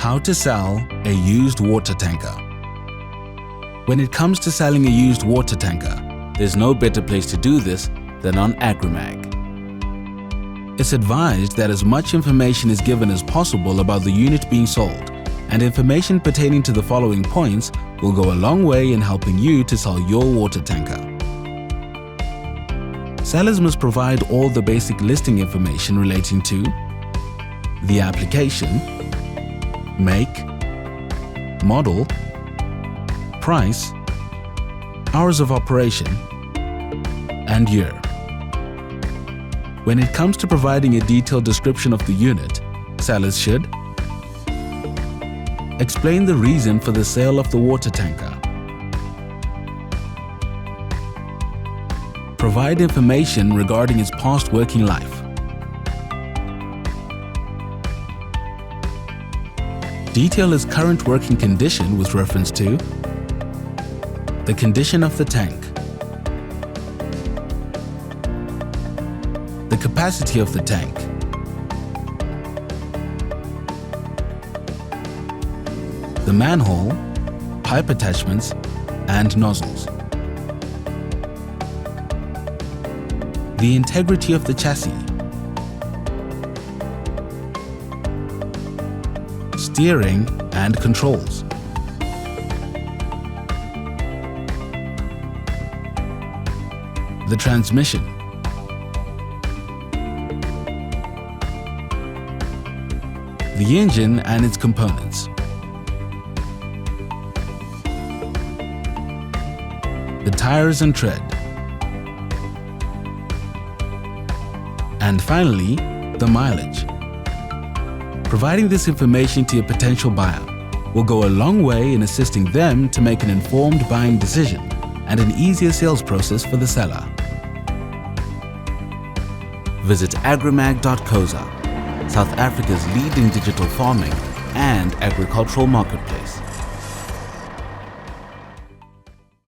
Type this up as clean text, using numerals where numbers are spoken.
How to sell a used water tanker. When it comes to selling a used water tanker, there's no better place to do this than on AgriMag. It's advised that as much information is given as possible about the unit being sold, and information pertaining to the following points will go a long way in helping you to sell your water tanker. Sellers must provide all the basic listing information relating to the application, make, model, price, hours of operation, and year. When it comes to providing a detailed description of the unit, sellers should explain the reason for the sale of the water tanker, provide information regarding its past working life, detail its current working condition with reference to the condition of the tank, the capacity of the tank, the manhole, pipe attachments, and nozzles, the integrity of the chassis, steering and controls, the transmission, the engine and its components, the tires and tread, and finally, the mileage. Providing this information to your potential buyer will go a long way in assisting them to make an informed buying decision and an easier sales process for the seller. Visit agrimag.co.za, South Africa's leading digital farming and agricultural marketplace.